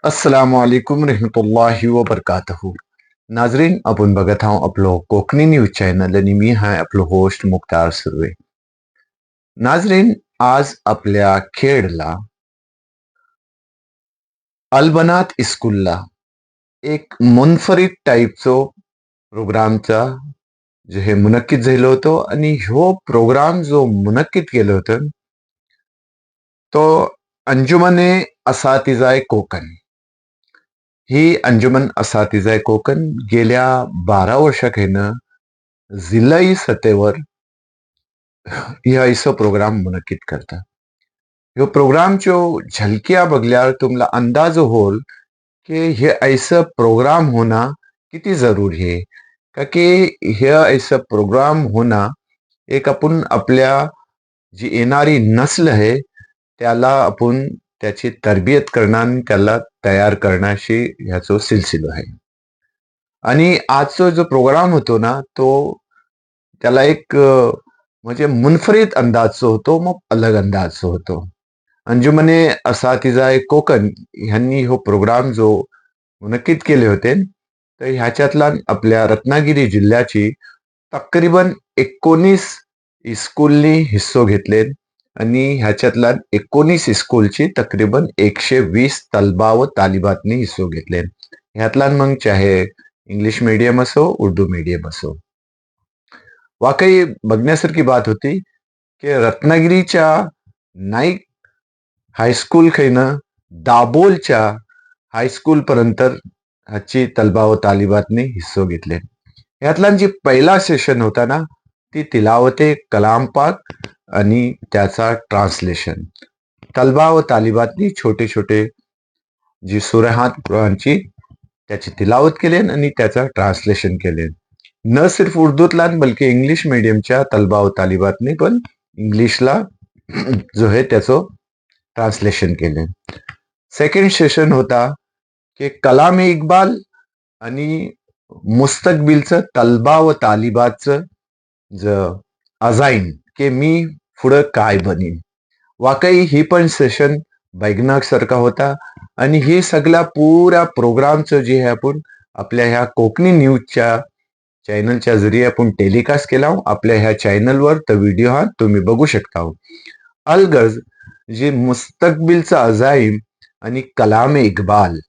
अस्सलामुअलैकुम रहमतुल्लाहि व बरकातहू. नाजरीन, आपण बघत आहोत आपलं कोकणी न्यूज चॅनल आणि मी आहे आपलं होस्ट मुख्तार सुर्वे. नाजरीन, आज आपल्या खेडला अलबनात स्कूलला एक मुनफरीद टाईपचो प्रोग्रामचा जे हे मुनक्कीद झालं होतं आणि ह्यो प्रोग्राम जो मुनक्कीद केलं होतं तो अंजुमने असातिजाए कोकण. ही अंजुमन असातिजाए कोकण गेल्या 12 वर्षाखायनं जिल्हाही सत्तेवर ह्या ऐसो प्रोग्राम मुनक्कीद करता. ह्यो प्रोग्रामच्यो झलकिया बघल्यार तुमला अंदाज होल कि हे ऐसा प्रोग्राम होना किती जरूरी है. का कि हे ऐसा प्रोग्राम होना एक आपण आपल्या जी येणारी नस्ल आहे त्याला आपण त्याची तरबियत करणं आणि त्याला तयार करण्याशी ह्याचो सिलसिलो आहे. आणि आजचा जो प्रोग्राम होतो ना तो त्याला एक म्हणजे मुनफरीद अंदाजचा होतो, मग अलग अंदाजचा होतो. अंजुमने असातिजाए कोकण ह्यांनी हो प्रोग्राम जो मुनक्कीद केले होते तर ह्याच्यातला आपल्या रत्नागिरी जिल्ह्याची तकरीबन 19 स्कूलनी हिस्सो घेतले आणि ह्याच्यातला 19 स्कूलची तकरीबन 120 तलबा व तालिबातनी हिस्सो घेतले. ह्यातला मग चाहे इंग्लिश मीडियम असो उर्दू मीडियम असो. वाकई बघण्यासारखी बात होती की रत्नागिरीच्या नाईक हायस्कूल खैनं दाबोलच्या हायस्कूल पर्यंत ह्याची तलबा व तालिबातनी हिस्सो घेतले. ह्यातला जी पहिला सेशन होता ना ती तिलावते कलाम पाक आणि त्याचा ट्रान्सलेशन. तलबा व तालिबातनी छोटे छोटे जी सुरहात कुराणची त्याची तिलावत केले आणि त्याचा ट्रान्सलेशन केले. न सिर्फ उर्दूतला बल्कि इंग्लिश मीडियमच्या तलबा व तालिबातनी पण इंग्लिशला जो आहे त्याचं ट्रान्सलेशन केले. सेकंड सेशन होता की कलाम इक्बाल आणि मुस्तकबिलचं तलबा व तालिबातचं ज अजाईन की मी पुढं काय बनीन. वाकई ही पण सेशन बघण्यासारखा होता आणि हे सगळ्या पुऱ्या प्रोग्रामचं जे आहे आपण आपल्या ह्या कोकणी न्यूजच्या चॅनलच्या जरिये आपण टेलिकास्ट केला आपल्या ह्या चॅनलवर. तर व्हिडिओ हा तुम्ही बघू शकता. अलगज जे मुस्तकबिलचा अजाईम आणि कलाम इक्बाल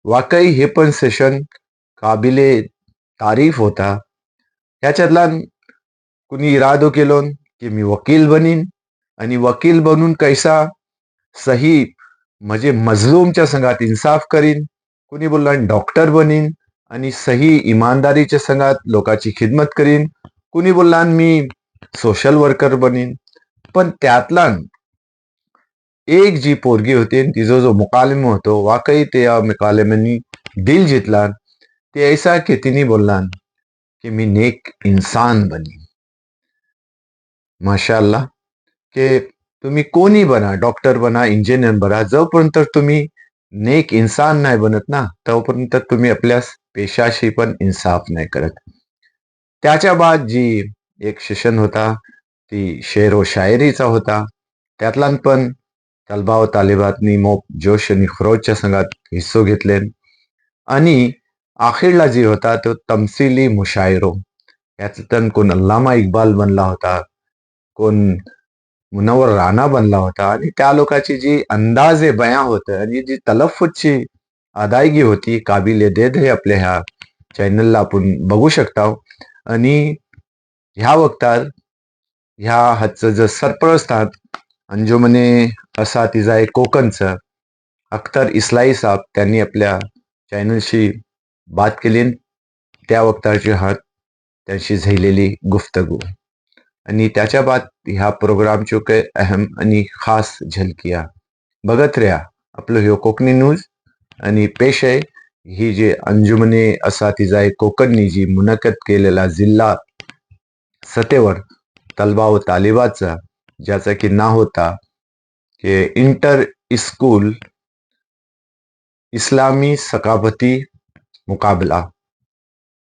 वाकई हे पण सेशन काबिले तारीफ होता. ह्याच्यातला कुणी इरादो केलो की मी वकील बनीन आणि वकील बनून कैसा सही म्हणजे मजलूमच्या संघात इन्साफ करीन. कुणी बोलला डॉक्टर बनीन आणि सही इमानदारीच्या संघात लोकांची खिदमत करीन. कुणी बोलला मी सोशल वर्कर बनीन. पण त्यातला एक जी पोरगी होती आणि तिचा जो मुकालमा होतो वाकई त्या मुकालम्यानी दिल जितला. ते ऐसा की तिने बोलला की मी नेक इंसान बनी. माशाअल्लाह के तुम्ही कोणी बना, डॉक्टर बना, इंजिनियर बना, जोपर्यंत तुम्ही नेक इंसान नाही बनत ना तोपर्यंत तुम्ही आपल्या पेशाशी पण इन्साफ नाही करत. त्याच्या बाद जी एक सेशन होता ती शेर व शायरीचा होता. त्यातला पण तलबा व तालिबातनी मोप जोश आणि खरोजच्या संघात हिस्सो घेतले. आणि अखेरला जी होता तो तमसिली मुशायरो. यातून कोण अल्लामा इक्बाल बनला होता, कोण मुनव्वर राणा बनला होता आणि त्या लोकांची जी अंदाजे बयां होतं आणि जी तलफ्फुजची अदायगी होती काबिले देद हे आपल्या ह्या चॅनलला आपण बघू शकता. आणि ह्या वक्तार ह्या हाचं जे सरप्रस्त आहात अंजुमने असातिजाए कोकणचं अख्तर इस्लाई साहेब त्यांनी आपल्या चॅनलशी बात केली. त्या वक्ताची हात त्यांशी झालेली गुफ्तगू आणि त्याच्या बाद ह्या प्रोग्रामच्या काही अहम आणि खास झलकिया बघत रहा आपलं ह्यो कोकणी न्यूज. आणि पेश आहे ही जे अंजुमने असातिजाए कोकणनी जी मुनक्कद केलेला जिल्हा सतेवर तलबा व तालिबातचा ज्याचा की नाव होता की इंटर स्कूल इस्लामी सकाफती मुकाबला.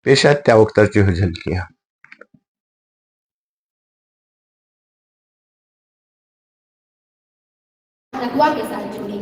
पेश आहेत त्या वक्ताची झलकिया. Like what is actually?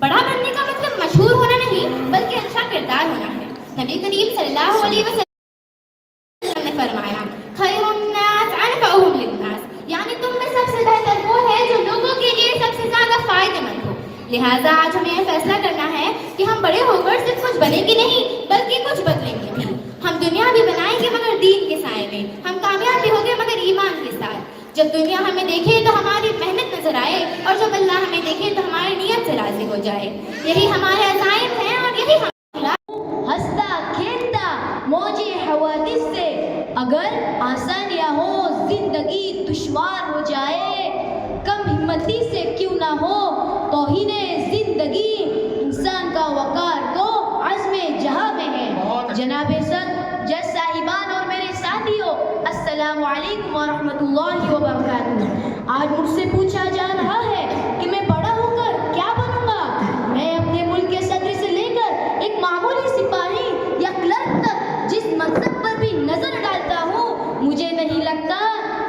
बड़ा बनने का मतलब मशहूर होना नहीं बल्कि अच्छा किरदार होना है। नबी करीम सल्लल्लाहु अलैहि वसल्लम ने फरमाया, खैरुन्नास अनफअहुम लिन्नास, यानी तुम में सबसे बेहतर वो है जो लोगों के लिए सबसे ज्यादा फायदेमंद हो। लिहाजा आज हमें यह फैसला करना है कि हम बड़े होकर सिर्फ कुछ बनेंगे नहीं बल्कि कुछ बदलेंगे भी। हम दुनिया भी बनाएंगे मगर दीन के साए में, हम कामयाब भी होंगे मगर ईमान के साथ। जब दुनिया हमें देखे तो हमारी मेहनत नजर आए और जब अल्लाह हमें देखे तो हमारी नीयत से राजी हो जाए। यही हमारे अज़ाइम हैं और यही हंसता खेलता मौजे हवादिस से, अगर आसान या हो जिंदगी दुश्वार हो जाए, कम हिम्मती से क्यों ना हो तौहीने जिंदगी, इंसान का वकार तो अज़्मे जहां में है। जनाबे सद जज साहिबान और मेरे साथियों, अस्सलामु अलैकुम व रहमतुल्लाहि व बरकातुहू। आज मुझसे पूछा जा रहा है कि मैं बड़ा होकर क्या बनूंगा। मैं अपने मुल्क के सदर से लेकर एक मामूली सिपाही या क्लर्क तक जिस मनसब पर भी नजर डालता हूँ, मुझे नहीं लगता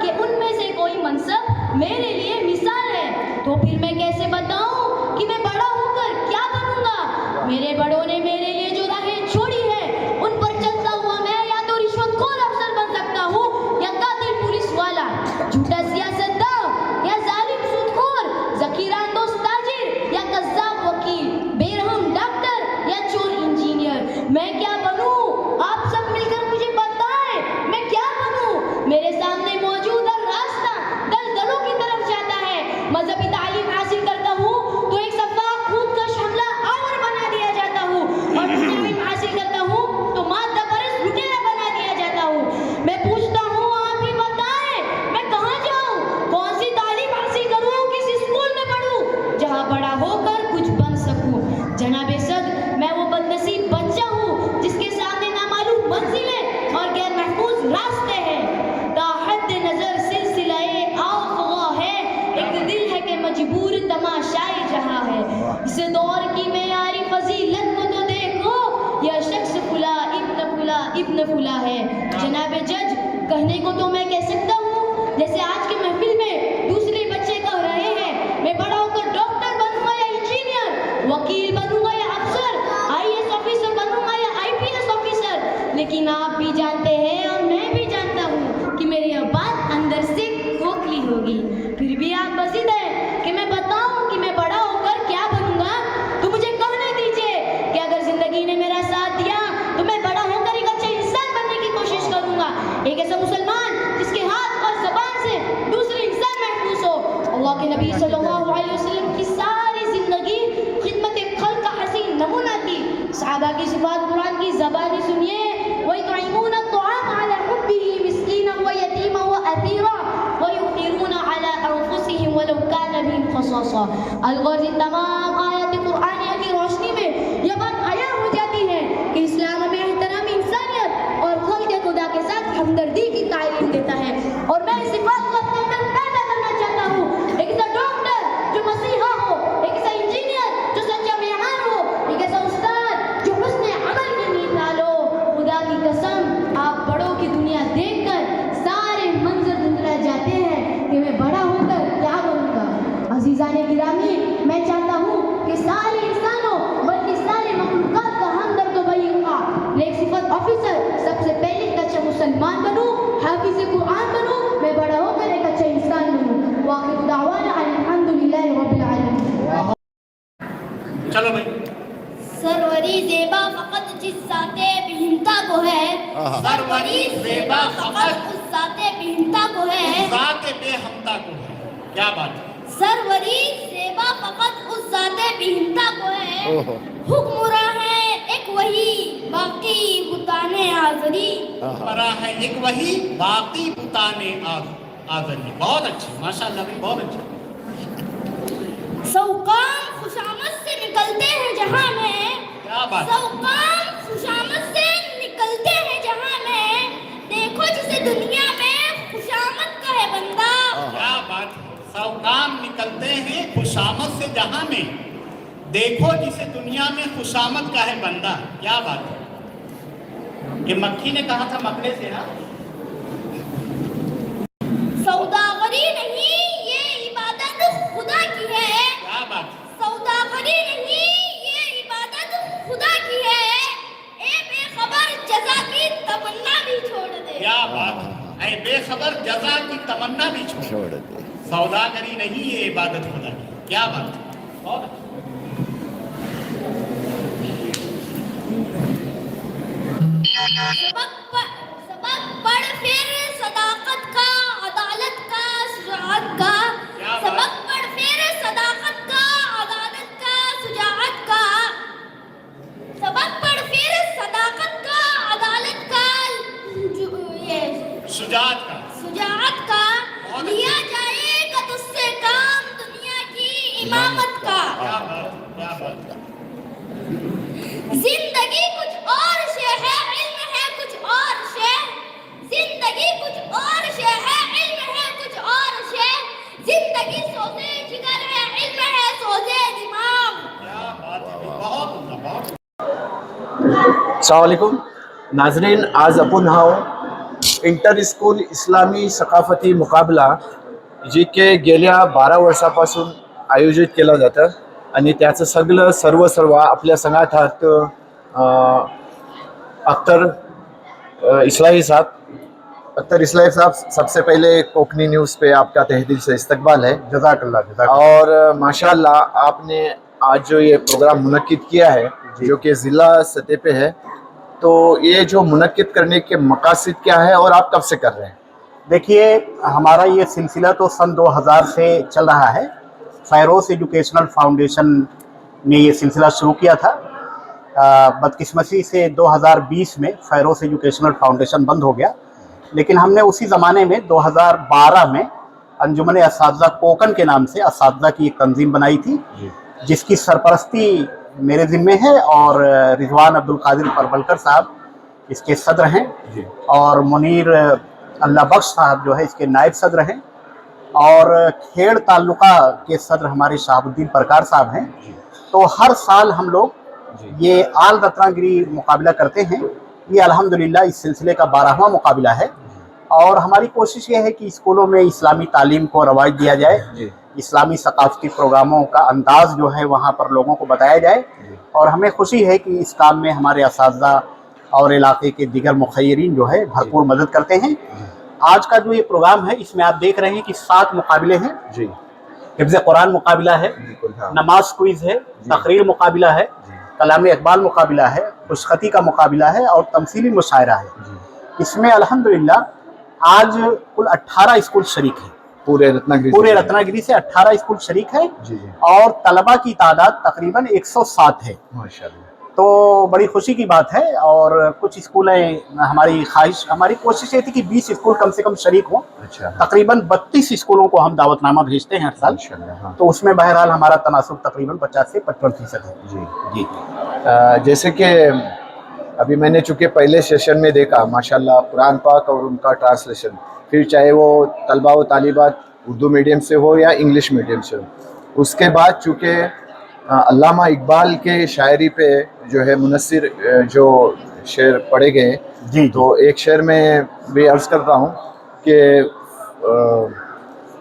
कि उनमें से कोई मनसब मेरे लिए मिसाल है। तो फिर मैं कैसे बताऊं कि मैं बड़ा होकर क्या बनूंगा। मेरे बड़ों ने मेरे लिए जो राहें छोड़ी है उन पर चलता हुआ मैं या तो रिश्वतखोर अफसर बन सकता हूँ या कातिल पुलिस वाला, झूठा सियासतदान या जालिम सूदखोर, ज़कीरांदोज़ ताजिर या कज़्ज़ाब वकील, बेरहम डॉक्टर या चोर इंजीनियर। मैं क्या बनूं? आप सब मिलकर मुझे बताएं मैं क्या बनूं। मेरे सामने मौजूद रास्ता दलदलों की तरफ जाता है। मजहबी तालीम हासिल करता हूँ तो एक सफाक खुदकश हमला आवर बना दिया जाता हूँ, और इल्म हासिल करता हूँ तो मादा परस्त लुटेरा बना दिया जाता हूँ। मैं पूछता हूँ आप ही बताएं मैं कहाँ जाऊँ, कौन सी तालीम हासिल करूँ, किस स्कूल में पढ़ूँ जहाँ बड़ा होकर कुछ बन सकूँ। जनाबे सद मैं वो बदनसीब बच्चा हूँ जिसके सामने नामालूम मंजिलें और गैर महफूज रास्ते हैं। ताहद नजर सिलसिलाए आफ़ग़ा है, एक दिल है कि मजबूर तमाशाए जहाँ है। इस दौर की मेयारी फजीलत को तो देखो, यह शख्स फुला इब्न फुला है। जनाबे जज कहने को तो मैं कह सकता हूँ जैसे आज की महफिल में दूसरे बच्चे कह रहे हैं, मैं बड़ा होकर डॉक्टर बनूंगा या इंजीनियर, वकील बनूंगा या अफसर, IAS ऑफिसर बनूंगा या IPS ऑफिसर। लेकिन आप भी जानते हैं और मैं भी जानता हूँ कि मेरी यह बात अंदर से खोखली होगी। फिर भी आप मज़ीद है कि मैं बताऊं कि मैं बड़ा होकर क्या बनूंगा, तो मुझे कहने दीजिए कि अगर जिंदगी ने मेरा साथ दिया तो मैं बड़ा होकर एक अच्छा इंसान बनने की कोशिश करूंगा, एक ऐसा मुसलमान जिसके हाथ और ज़बान से दूसरे इंसान महफूज हो। अल्लाह के नबी सल्लल्लाहु अलैहि वसल्लम की सारी जिंदगी खिदमत खल्क़ का हसीन नमूना थी। सहाबा की सिफात कुरान की ज़बानी सुनिए, वयुतइमूना अत्तआम अला हुब्बिही मिस्कीनन व यतीमन व असीरा व युथिरूना अला अनफुसिहिम वलौ काना बिहिम खसासा। अलगर्ज़ इन तमाम आयत कुरानिया की रोशनी में यह बात आया हो जाती है कि इस्लाम हमें एहतराम इंसानियत और खल्क़ खुदा के साथ हमदर्दी की तालीम देता है। और मैं इस सिफात को अपने अंदर पैदा करना चाहता हूँ, एक ऐसा डॉक्टर जो मसीहा हो, एक ऐसा इंजीनियर जो सच्चा मेहमान हो, एक ऐसा उस्ताद जो हुस्न अमल की नींद डालो। खुदा की कसम आप बड़ों की दुनिया देखकर सारे मंजर धुंधला जाते हैं कि मैं बड़ा होकर क्या बनूंगा। अजीजाने गिरामी, मैं चाहता हूँ कि सारे इंसानों बल्कि सारे मखलूकात का हमदर्द तो वही होगा। एक सिफत ऑफिसर सबसे पहले एक अच्छा मुसलमान बनूं, हाफिज़ कुरान बनूं, मैं बड़ा होकर एक अच्छा इंसान बनूं। वाखिर दावाना अल्हम्दुलिल्लाहि रब्बिल आलमीन। चलो भाई। सरवरी ज़ेबा फ़क़त जिस ज़ाते बिहिमता को है, सरवरी ज़ेबा फ़क़त उस ज़ाते बिहिमता को है, ज़ाते बेहमदा को है। क्या बात है। सरवरी ज़ेबा फ़क़त उस ज़ाते बिहिमता को है, हुक्मरा है एक वही बाकी बुताने आज़री। हुक्मरा है एक वही बाकी बुताने आज़री। बहुत अच्छी, माशाअल्लाह भी बहुत अच्छी। सौकाम खुशामद से निकलते हैं जहां में, क्या बात। सौकाम खुशामद से निकलते हैं जहां में, देखो जिसे दुनिया में खुशामद का है बंदा। क्या बात है। सौकाम निकलते हैं खुशामद से जहां में, देखो जिसे दुनिया में खुशामद का है बंदा। क्या बात है। ये मक्खी ने कहा था मकड़े से ना, सौदागरी नहीं ये इबादत खुदा की है। क्या बात। सौदागरी नहीं तमन्ना भी छोड़ दे। क्या बात है, ऐ बेखबर जजा की तमन्ना भी छोड़ दे। सौदागरी नहीं ये इबादत खुदा की। क्या बात है, बहुत अच्छा। सबक पढ़ फिर सदाकत का, अदालत का, शुजाअत का। सबक पढ़ फिर सदाकत का, अदालत का, शुजाअत का। सबक पढ़ फिर सदाकत का, अदालत का, ये शुजाअत का। लिया जाएगा तुझसे काम दुनिया की इमामत का। क्या बात, क्या बात। जिंदगी कुछ और शे है, इल्म है कुछ और शे। जिंदगी कुछ और शे है, इल्म है कुछ और शे। जिंदगी सोचे जिगर है, इल्म है सोचे दिमाग। क्या बात है, बहुत उम्दा, बहुत। अस्सलाम वालेकुम नाजरीन, आज आपण हा इंटर स्कूल इस्लामी सकाफती मुकाबला जी के गेल्या 12 वर्षापासून आयोजित केला जातं आणि त्याचं सगळं सर्व आपल्या संघात आहात अख्तर इस्लाही साहब। अख्तर इस्लाही साहब, सबसे पहले कोकनी न्यूज़ पे आपका तहे दिल से इस्तकबाल है। जज़ाकल्लाह। और माशाल्लाह आपने आज जो ये प्रोग्राम मुनक्किद किया है जो कि ज़िला सतह पे है, तो ये जो मुनक्किद करने के मकासद क्या है और आप कब से कर रहे हैं? देखिए, हमारा ये सिलसिला तो सन 2000 से चल रहा है। फ़ैरोज़ एजुकेशनल फाउंडेशन ने ये सिलसिला शुरू किया था। बदकिस्मती से 2020 में फ़ैरोज़ एजुकेशनल फाउंडेशन बंद हो गया, लेकिन हमने उसी ज़माने में 2012 में अंजुमन असातिज़ा कोकन के नाम से असातिज़ा की एक तंजीम बनाई थी, जिसकी सरपरस्ती मेरे ज़िम्मे है और रिजवान अब्दुल कादिर परवलकर साहब इसके सदर हैं और मुनीर अल्लाह बख्श साहब जो है इसके नायब सदर हैं और खेड़ ताल्लुका के सदर हमारे शहाबुद्दीन परकार साहब हैं। तो हर साल हम लोग ये आल रत्नागिरी मुकाबला करते हैं। ये अल्हम्दुलिल्लाह इस सिलसिले का 12वां मुकाबला है और हमारी कोशिश ये है कि स्कूलों में इस्लामी तालीम को रवाज दिया जाए, इस्लामी सकाफती प्रोग्रामों का अंदाज जो है वहाँ पर लोगों को बताया जाए। और हमें खुशी है कि इस काम में हमारे असातिज़ा और इलाके के दीगर मुखय्यरीन जो है भरपूर मदद करते हैं। आज का जो ये प्रोग्राम है इसमें आप देख रहे हैं कि 7 मुकाबले हैं। हिफ्ज़ कुरान मुकाबला है, नमाज क्विज़ है, तकरीर मुकाबला है, कलाम इकबाल मुकाबला है, खुशखती का मुकाबला है और तमसीली मुशायरा है। इसमें अल्हम्दुलिल्लाह आज कुल 18 स्कूल शरीक हैं। पूरे रत्नागिरी से 18 स्कूल शरीक हैं और तलबा की तादाद तकरीबन 107 है। माशाअल्लाह। तो बड़ी खुशी की बात है। और कुछ स्कूलें हमारी कोशिश ये थी कि 20 स्कूल कम से कम शरीक हों। अच्छा। तकरीबन 32 स्कूलों को हम दावतनामा भेजते हैं हर साल। हाँ। तो उसमें बहरहाल हमारा तनासुब तकरीबन 50 से 55% है। जी। जैसे कि अभी मैंने चूँकि पहले सेशन में देखा माशाल्लाह कुरान पाक और उनका ट्रांसलेशन, फिर चाहे वो तलबा व तालिबात उर्दू मीडियम से हो या इंग्लिश मीडियम से हो, उसके बाद चूँकि अल्लामा इकबाल के शायरी पे जो है मुनस्सिर जो शेर पढ़े गए जी, तो एक शेर में भी अर्ज़ करता हूँ कि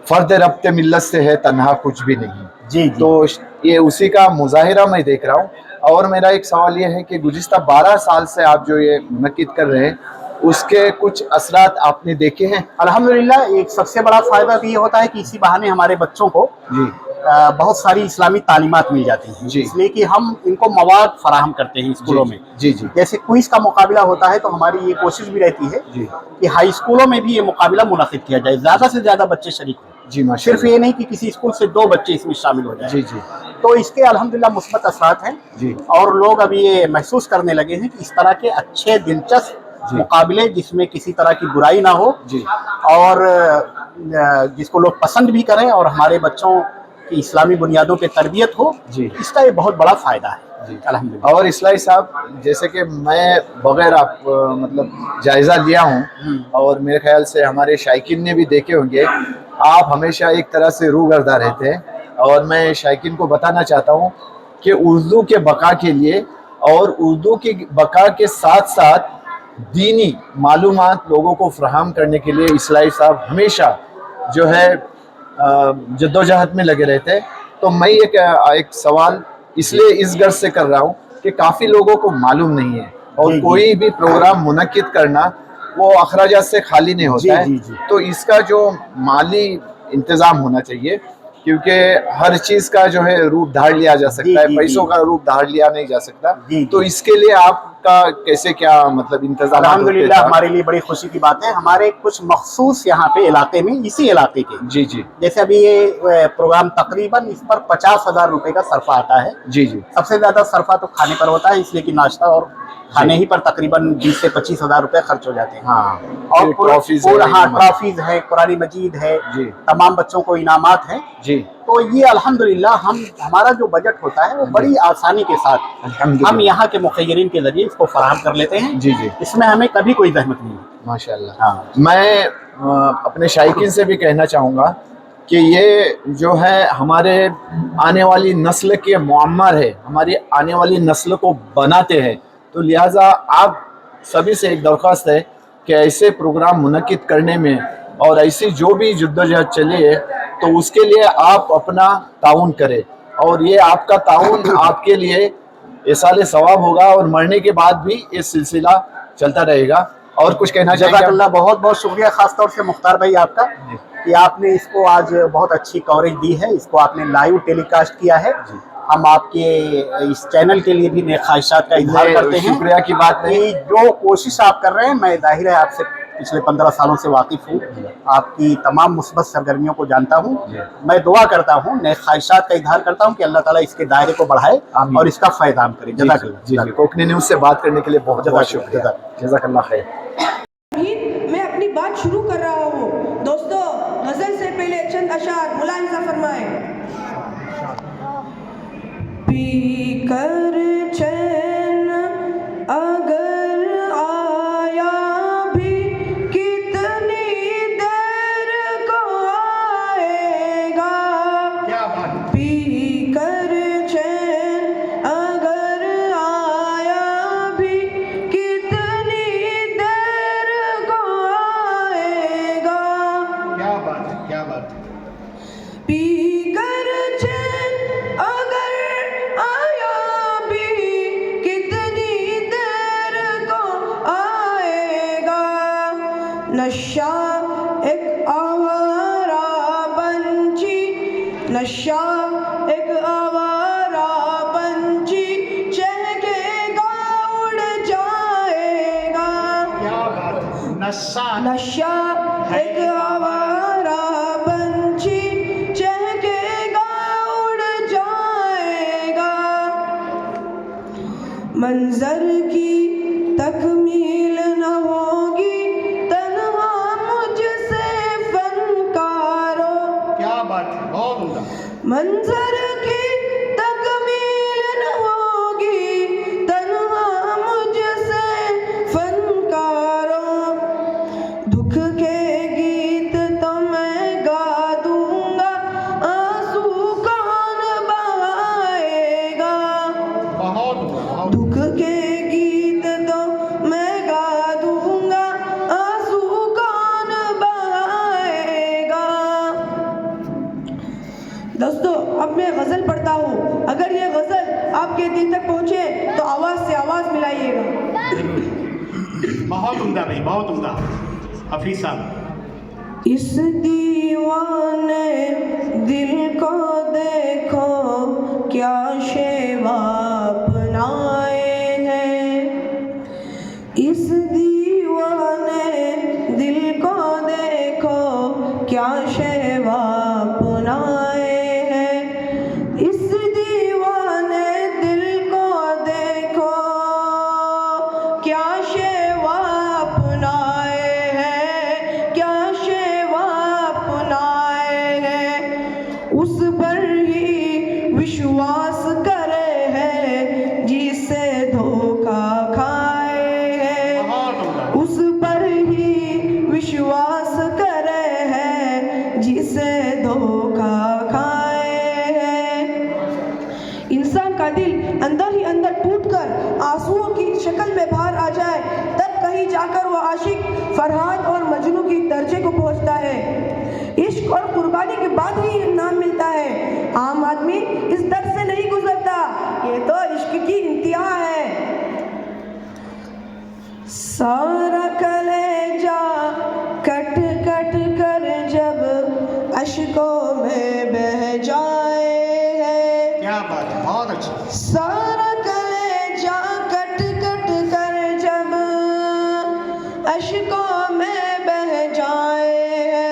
फ़र्द रब्ते मिल्लत से है तन्हा कुछ भी नहीं। जी। तो ये उसी का मुज़ाहिरा मैं देख रहा हूँ। और मेरा एक सवाल ये है कि गुज़िश्ता 12 साल से आप जो ये मुनक्किद कर रहे हैं उसके कुछ असरात आपने देखे हैं? अल्हम्दुलिल्लाह एक सबसे बड़ा फ़ायदा तो ये होता है कि इसी बहाने हमारे बच्चों को जी बहुत सारी इस्लामी तालीमात मिल जाती हैं, इसलिए कि हम इनको मवाद फराहम करते हैं स्कूलों में। जी। जैसे क्विज़ का मुकाबला होता है तो हमारी ये कोशिश भी रहती है कि हाई स्कूलों में भी ये मुकाबला मुनक़िद किया जाए, ज़्यादा से ज़्यादा बच्चे शरीक हों। जी माशाअल्लाह। सिर्फ ये नहीं कि किसी स्कूल से 2 बच्चे इसमें शामिल हो जाए। जी। तो इसके अल्हम्दुलिल्लाह मुस्बत असरात हैं जी। और लोग अभी ये महसूस करने लगे हैं कि इस तरह के अच्छे दिलचस्प मुकाबले जिसमें किसी तरह की बुराई ना हो जी, और जिसको लोग पसंद भी करें और हमारे बच्चों की इस्लामी बुनियादों पे तरबियत हो जी, इसका ये बहुत बड़ा फ़ायदा है जी अल्हम्दुलिल्लाह। और इस्लाही साहब, जैसे कि मैं बगैर आप मतलब जायज़ा लिया हूँ और मेरे ख्याल से हमारे शायकीन ने भी देखे होंगे, आप हमेशा एक तरह से रूगर्दा रहते हैं। और मैं शायकीन को बताना चाहता हूँ कि उर्दू के बका के लिए और उर्दू की बका के साथ साथ दीनी मालूमात लोगों को फराहम करने के लिए इस्लाही साहब हमेशा जो है जद्दोजहद में लगे रहते हैं। तो मैं एक सवाल इसलिए इस गर्ज से कर रहा हूँ कि काफ़ी लोगों को मालूम नहीं है और जी, कोई भी प्रोग्राम मुनक्किद करना वो अखराजात से खाली नहीं होता जी, है। जी, जी। तो इसका जो माली इंतजाम होना चाहिए, क्योंकि हर चीज का जो है रूप धार लिया जा जी, सकता है, जी, पैसों जी। का रूप धार लिया नहीं जा सकता। जी, तो जी। इसके लिए आपका कैसे क्या मतलब इंतजाम होते अल्हम्दुलिल्लाह हैं? हमारे लिए बड़ी खुशी की बात है, हमारे कुछ मखसूस यहाँ पे इलाके में, इसी इलाके के, जी जी जैसे अभी ये प्रोग्राम तकरीबन इस पर 50,000 रुपए का सरफा आता है। जी जी सबसे ज्यादा सरफा तो खाने पर होता है, इसलिए कि नाश्ता और खाने ही पर तकरीबन 20 से 25,000 रुपए खर्च हो जाते हैं। हाँ, और फिर ट्रॉफीज पूरा है, हाँ इनाम। ट्रॉफीज है, कुरानी मजीद है, जी। तमाम बच्चों को इनामात हैं। जी तो ये अल्हम्दुलिल्लाह हमारा जो बजट होता है वो बड़ी आसानी के साथ अल्हम्दुलिल्लाह। हम यहाँ के मुखय्यरीन के जरिए इसको फराहम कर लेते हैं। जी, जी। इसमें हमें कभी कोई जहमत नहीं है। माशाल्लाह। हाँ। मैं अपने शायकीन से भी कहना चाहूँगा कि ये जो है हमारे आने वाली नस्ल के मुअम्मर है, हमारी आने वाली नस्ल को बनाते हैं। तो लिहाजा आप सभी से एक दरख्वास्त है कि ऐसे प्रोग्राम मुनक्किद करने में और ऐसी जो भी जद्दोजहद चली है तो उसके लिए आप अपना ताउन करें, और ये आपका ताउन आपके लिए इसाले सवाब होगा और मरने के बाद भी ये सिलसिला चलता रहेगा। और कुछ कहना चाहेंगे? जज़ाकल्लाह, बहुत बहुत शुक्रिया खास तौर से मुख्तार भाई आपका कि आपने इसको आज बहुत अच्छी कवरेज दी है, इसको आपने लाइव टेलीकास्ट किया है। हम आपके इस चैनल के लिए भी नेक ख्वाहिशात का इजहार करते हैं। शुक्रिया की बात नहीं। कि जो कोशिश आप कर रहे हैं, मैं जाहिर है आपसे पिछले 15 सालों से वाकिफ हूँ, आपकी तमाम मुस्बत सरगर्मियों को जानता हूँ। मैं दुआ करता हूँ, नेक ख्वाहिशात का इजहार करता हूँ कि अल्लाह ताला इसके दायरे को बढ़ाए और इसका फ़ैज़ान करे। जज़ाकल्लाह। जी जी, कोकनी न्यूज़ से बात करने के लिए बहुत बहुत जज़ाकल्लाह। शुक्रिया। जज़ाकल्लाह खैर। मैं अपनी बात शुरू कर रहा हूँ। दोस्तों, गजल से पहले चंद अशार मुलाहिजा फरमाएं। पी कर चैन अगर आया भी कितनी देर को आएगा। क्या बात। पी कर चैन अगर आया भी कितनी देर को आएगा। क्या बात है, क्या बात है। पी कर चैन अगर आया भी कितनी देर को आएगा। नशा एक आवारा पंछी, नशा एक आवारा पंछी चहकेगा उड़ जाएगा। क्या बात है। नशा नशा एक आवारा पंछी चहकेगा उड़ जाएगा। मंजर की तकमील न होगी तन्हा मुझसे फनकारो। क्या बात है, बहुत उम्दा। मंजर की तकमील न होगी तन्हा मुझसे फनकारो। दुख के गीत तो मैं गा दूंगा, आंसू कौन बहाएगा। बहुत उम्दा। दुख के गीत तो मैं गा दूंगा, आंसू कौन बहाएगा। दोस्तों, अब मैं गजल पढ़ता हूँ। अगर ये गजल आपके दिल तक पहुँचे तो आवाज़ से आवाज़ मिलाइएगा। बहुत उम्दा भाई, बहुत उम्दा। हफीज साहब। इस दीवाने दिल को देखो क्या शेवा अपनाए हैं। इस दीवाने दिल को देखो क्या शेवा अपनाए हैं। इस दीवाने दिल को देखो क्या शेवा अपनाए हैं, क्या शेवा अपनाए हैं। उस पर ही विश्वास करे हैं जिसे धोखा खाए हैं। बहुत उम्दा। उस पर ही विश्वास करे हैं जिसे धोखा खाए हैं। इंसान का दिल अंदर ही अंदर टूटकर आंसुओं की शक्ल में बाहर आ जाए, तब कहीं जाकर वो आशिक फरहाद और मजनू की दर्जे को पहुंचता है। इश्क और कुर्बानी के बाद ही नाम मिलता है। आम आदमी इस दर्द से नहीं गुजरता। ये तो इश्क की इंतहा है। सारा कलेजा कट कट कर जब अश्कों में बह जाए है। क्या बात है, बहुत अच्छा। सारा कलेजा कट कट कर जब अश्कों में बह जाए है,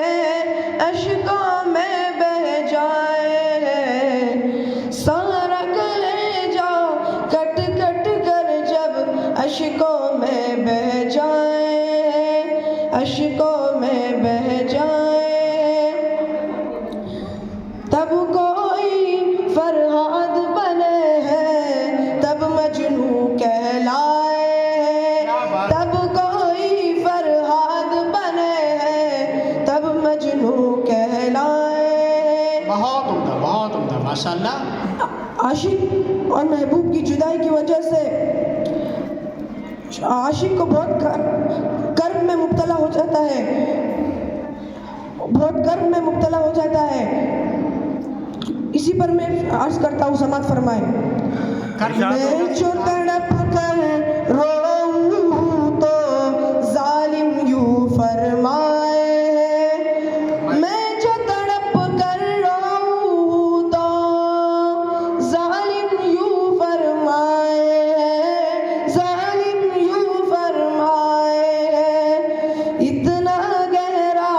अश्कों में बह जाए है। सारा कलेजा कट कट कर जब अश्कों में बह जाए, अश्कों में बह जाए, तब कोई फरहाद बने हैं, तब मजनू कहलाए हैं। तब कोई फरहाद बने हैं, तब मजनू कहलाए। बहुत उम्दा माशाल्लाह। आशिक और महबूब की जुदाई की वजह से आशिक को बहुत कर्ब में मुब्तला हो जाता है, बहुत कर्ब में मुब्तला हो जाता है। इसी पर मैं अर्ज करता हूँ, समात फरमाए। मैं जो तड़प कर रोऊं तो जालिम यूं फरमाए, मैं जो तड़प कर रोऊं तो जालिम यूं फरमाए, जालिम यूं फरमाए। इतना गहरा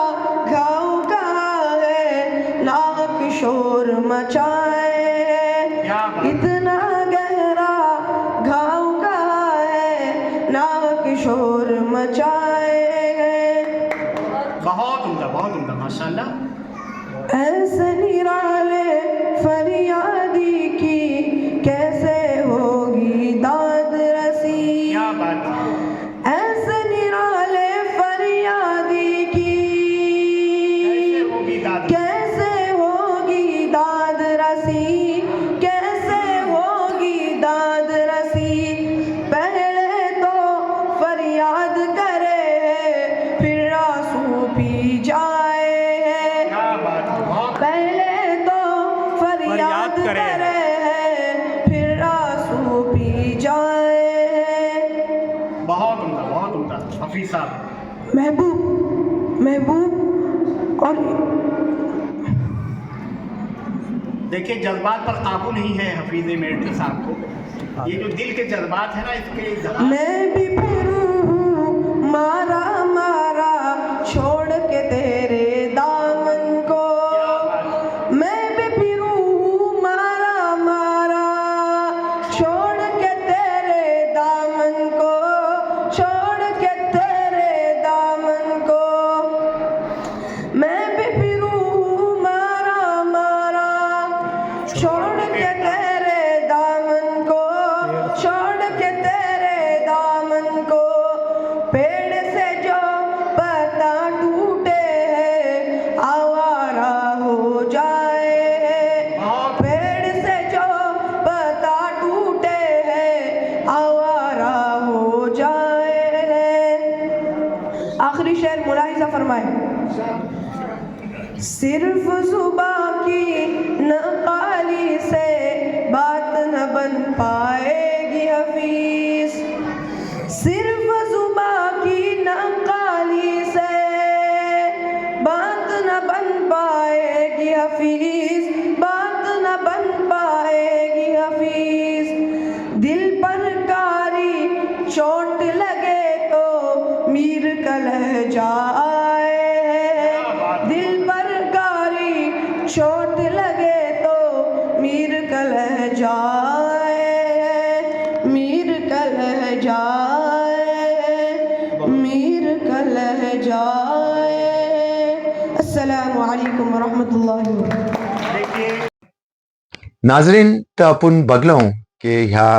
घाव कहाँ है, नाक शोर मचाए। इतना गहरा घाव कहाँ है, नाक शोर मचाए। बहुत उम्दा माशाल्लाह। ऐसे निराले फरियादी की कैसे होगी दाद रसी। क्या बात है। ऐसे निराले फरियादी की कैसे होगी दाद रसी, कैसे होगी दाद रसी। पहले तो फरियाद करे फिर आंसू पी जाए। पहले तो फरियाद करे फिर आंसू पी जाए। बहुत उम्दा हफीज साहब। महबूब और देखिए, जज्बात पर काबू नहीं है हफीज मेरठ साहब को। ये जो दिल के जज्बात है ना, इसके इजहार। मैं भी फिरूं हूँ मारा मारा छोड़ के तेरे दामन को। मैं भी फिरूं हूँ मारा मारा छोड़ के तेरे दामन को, छोड़ के तेरे दामन को। मैं भी फिरूं हूँ मारा मारा छोड़ के तेरे दामन को, छोड़ के तेरे दामन को। पेड़ से जो पत्ता टूटे है आवारा हो जाए। पेड़ से जो पत्ता टूटे है आवारा हो जाए। आखिरी शेर मुलाहिजा फरमाए। सिर्फ जुबां की नकाली से बात न बन पाएगी हफीज। सिर्फ जुबां की नकाली से बात न बन पाएगी हफीज, बात न बन पाएगी हफीज। दिल पर कारी चोट लगे तो मीर का लहजा आए। दिल पर कारी चोट लगे तो मीर का लहजा आए, मीर का लहजा आए, मीर का लहजा आए। अस्सलामु अलैकुम वरहमतुल्लाहि वबरकातुहू। नाजरीन, तर आपण बघलो की ह्या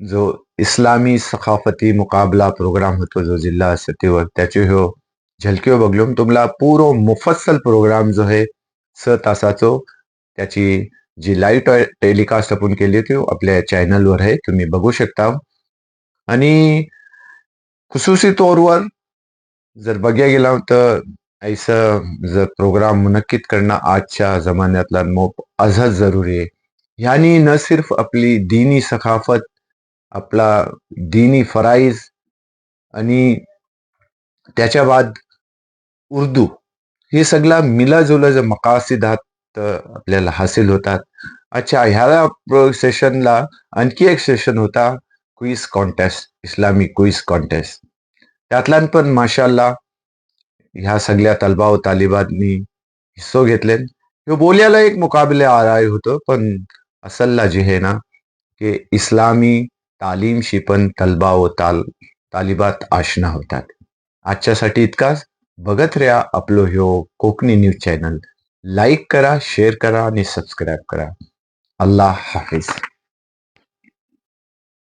जो इस्लामी सकाफती मुकाबला प्रोग्राम होतो जो जिल्हा सतीवर त्याच्यो ह्यो झलक्यो बघलो. तुम्हाला पुरो मुफस्सल प्रोग्राम जो आहे 6 तासाचो त्याची जी लाईव्ह टेलिकास्ट आपण केली होती आपल्या चॅनलवर आहे, तुम्ही बघू शकता. आणि खुसूसी तौरवर जर बघ्या गेला तर ऐसा जर प्रोग्राम मुनक्किद करणं आजच्या जमान्यातला अजहद जरूरी आहे. यानी न सिर्फ आपली दीनी सकाफत, आपला दीनी फराइज आणि त्याच्या बाद उर्दू हे सगळा मिलाजुला जे मकासिदात आपल्याला हासिल होतात. अच्छा, ह्या सेशनला आणखी एक सेशन होता क्विज कॉन्टेस्ट, इस्लामी क्विज कॉन्टेस्ट. त्यातल्यान पण माशाल्लाह ह्या सगळ्या तलबा व तालिबांनी हिस्सो घेतले. ह्यो बोल्याला एक मुकाबले आराय होतं, पण असलला जे आहे ना की इस्लामी तालीमशी पण तलबा व तालिबात आशना होतात. आजच्यासाठी इतकाच. बघत राहा आपलो ह्यो कोकणी न्यूज चॅनल. लाईक करा, शेअर करा आणि सबस्क्राईब करा. अल्लाह हाफिज.